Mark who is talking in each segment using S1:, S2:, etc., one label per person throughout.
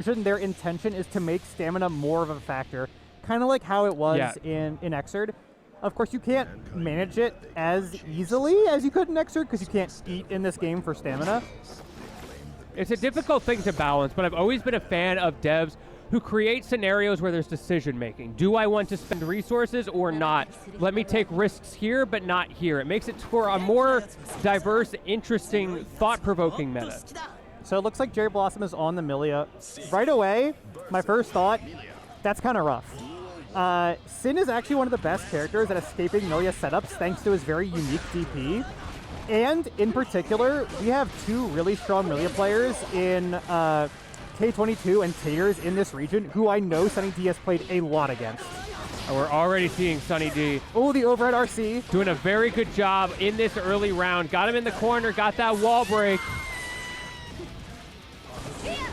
S1: imagine their intention is to make stamina more of a factor, kind of like how it was in Xrd. Of course, you can't manage it as easily as you could in Xrd because you can't eat in this game for stamina.
S2: It's a difficult thing to balance, but I've always been a fan of devs who create scenarios where there's decision making. Do I want to spend resources or not? Let me take risks here, but not here. It makes it for a more diverse, interesting, thought-provoking meta.
S1: So it looks like Gerry Blossom is on the Millia. Right away, my first thought, that's kind of rough. Sin is actually one of the best characters at escaping Millia setups thanks to his very unique DP. And in particular, we have two really strong Millia players in K22 and Taters in this region who I know SunnyD has played a lot against.
S2: And we're already seeing SunnyD.
S1: Oh, the overhead RC.
S2: Doing a very good job in this early round. Got him in the corner, got that wall break.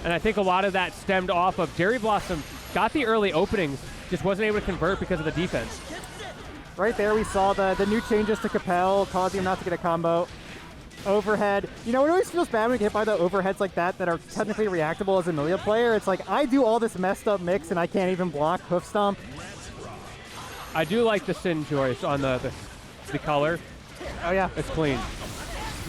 S2: And I think a lot of that stemmed off of Gerry Blossom got the early openings, just wasn't able to convert because of the defense.
S1: Right there, we saw the new changes to Capel, causing him not to get a combo. Overhead. You know, it always feels bad when you get hit by the overheads like that are technically reactable as a Millia player. It's like, I do all this messed up mix and I can't even block Hoof Stomp.
S2: I do like the Sin choice on the color.
S1: Oh, yeah.
S2: It's clean.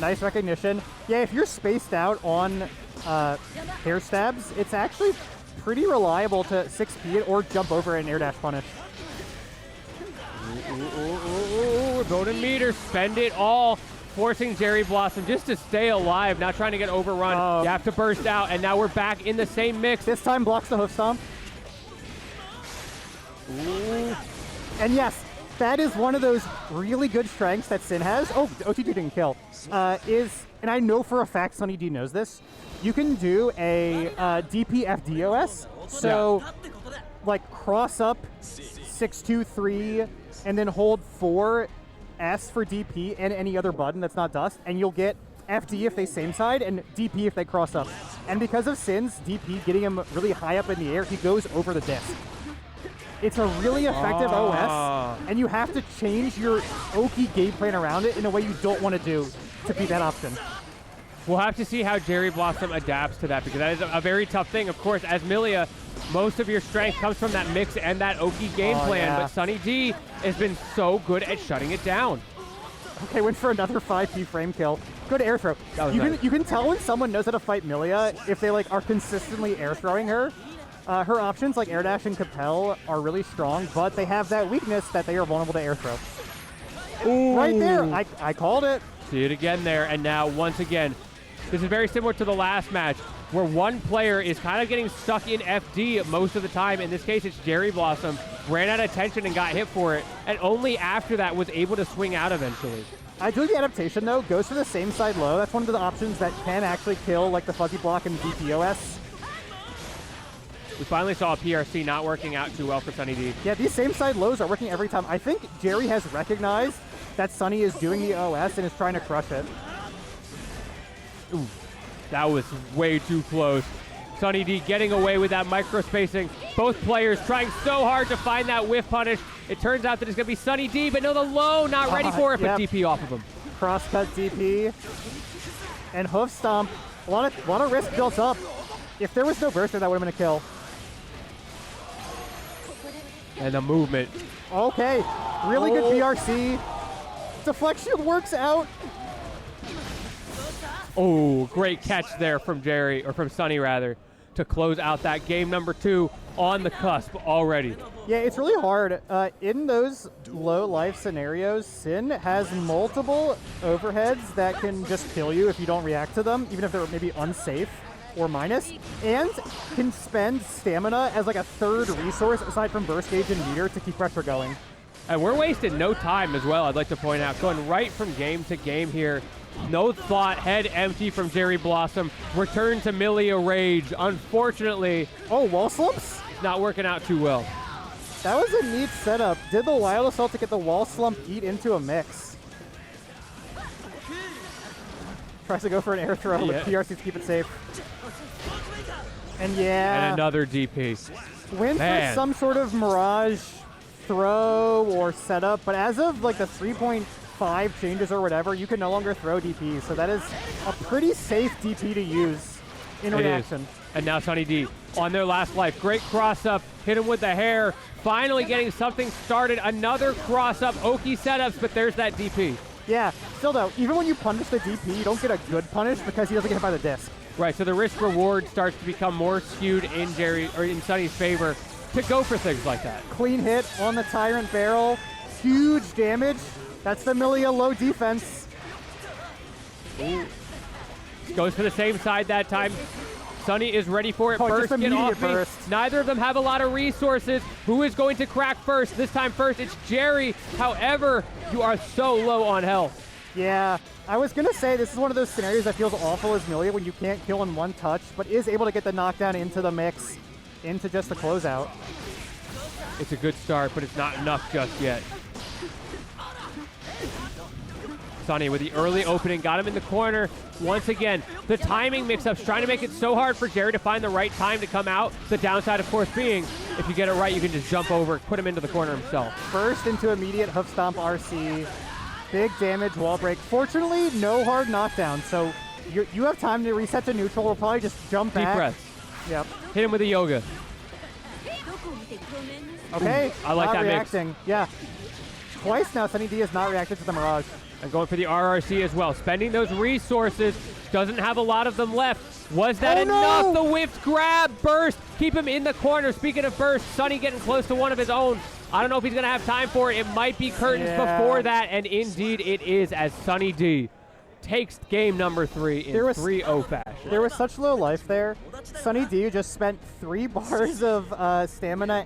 S1: Nice recognition. Yeah, if you're spaced out on hair stabs, it's actually pretty reliable to 6P it or jump over an air dash punish.
S2: Ooh, golden meter, spend it all, forcing Gerry Blossom just to stay alive, not trying to get overrun. You have to burst out, and now we're back in the same mix.
S1: This time blocks the Hoof Stomp.
S2: Ooh.
S1: And yes, that is one of those really good strengths that Sin has. Oh, OT2 didn't kill. And I know for a fact SunnyD knows this, you can do a DP FDOS. So, like, cross up 6-2-3 and then hold 4 S for DP and any other button that's not dust, and you'll get FD if they same side and DP if they cross up. And because of Sin's DP getting him really high up in the air, he goes over the disc. It's a really effective OS, and you have to change your Oki game plan around it in a way you don't want to do to beat that option.
S2: We'll have to see how Gerry Blossom adapts to that, because that is a very tough thing. Of course, as Millia, most of your strength comes from that mix and that Oki game plan, but SunnyD has been so good at shutting it down.
S1: Okay, went for another 5P frame kill. Good air throw. You can tell when someone knows how to fight Millia if they are consistently air throwing her. Her options like air dash and Capel are really strong, but they have that weakness that they are vulnerable to air throw.
S2: Ooh.
S1: Right there, I called it.
S2: See it again there, and now once again, this is very similar to the last match, where one player is kind of getting stuck in FD most of the time. In this case, it's Gerry Blossom. Ran out of tension and got hit for it, and only after that was able to swing out eventually.
S1: I do the adaptation, though. Goes for the same side low. That's one of the options that can actually kill, like the fuzzy block and DPOS.
S2: We finally saw a PRC not working out too well for SunnyD.
S1: Yeah, these same side lows are working every time. I think Gerry has recognized that Sunny is doing the OS and is trying to crush it.
S2: Ooh, that was way too close. SunnyD getting away with that micro spacing. Both players trying so hard to find that whiff punish. It turns out that it's going to be SunnyD, but no, the low not ready for it, but DP off of him.
S1: Crosscut DP. And Hoof Stomp. A lot of risk built up. If there was no burster, that would have been a kill.
S2: And the movement.
S1: Okay, really good BRC. Deflect shield works out.
S2: Oh, great catch there from Gerry, or from Sunny rather, to close out that game number 2 on the cusp already.
S1: Yeah, it's really hard. In those low life scenarios, Sin has multiple overheads that can just kill you if you don't react to them, even if they're maybe unsafe or minus, and can spend stamina as like a third resource aside from burst gauge and meter to keep pressure going.
S2: And we're wasting no time as well, I'd like to point out. Going right from game to game here. No thought, head empty from Gerry Blossom. Return to Millia Rage. Unfortunately,
S1: wall slumps?
S2: Not working out too well.
S1: That was a neat setup. Did the Wild Assault to get the wall slump eat into a mix. Tries to go for an air throw with PRC to keep it safe. And
S2: And another DP.
S1: Went for some sort of Mirage throw or setup, but as of like the 3.5 changes or whatever, you can no longer throw DP. So that is a pretty safe DP to use in reaction.
S2: And now SunnyD on their last life. Great cross-up, hit him with the hair, finally getting something started. Another cross-up, Oki setups, but there's that DP.
S1: Yeah, still though, even when you punish the DP, you don't get a good punish because he doesn't get hit by the disc.
S2: Right, so the risk-reward starts to become more skewed in in Sunny's favor to go for things like that.
S1: Clean hit on the Tyrant barrel, huge damage. That's the Milia low defense.
S2: Ooh. Goes for the same side that time. Sunny is ready for it.
S1: Oh,
S2: Burst,
S1: just
S2: get off
S1: immediate
S2: me.
S1: burst.
S2: Neither of them have a lot of resources. Who is going to crack first? This time first, it's Gerry. However, you are so low on health.
S1: Yeah, I was gonna say this is one of those scenarios that feels awful as Milia when you can't kill in one touch, but is able to get the knockdown into the mix, into just the closeout.
S2: It's a good start, but it's not enough just yet. Sunny with the early opening, got him in the corner. Once again, the timing mix-ups, trying to make it so hard for Gerry to find the right time to come out. The downside, of course, being if you get it right, you can just jump over, put him into the corner himself.
S1: First into immediate hoof stomp RC. Big damage, wall break. Fortunately, no hard knockdown, so you have time to reset to neutral. We'll probably just jump
S2: Deep
S1: back.
S2: breaths.
S1: Yep.
S2: Hit him with a yoga.
S1: Okay.
S2: Ooh, I like
S1: not
S2: that mix.
S1: reacting. Yeah. Twice now, SunnyD has not reacted to the Mirage.
S2: And going for the RRC as well. Spending those resources. Doesn't have a lot of them left. Was that enough?
S1: No!
S2: The whiffed grab. Burst. Keep him in the corner. Speaking of burst, Sunny getting close to one of his own. I don't know if he's going to have time for it. It might be curtains before that. And indeed it is, as SunnyD takes game number 3 in 3-0 fashion.
S1: There was such low life there. SunnyD just spent 3 bars of stamina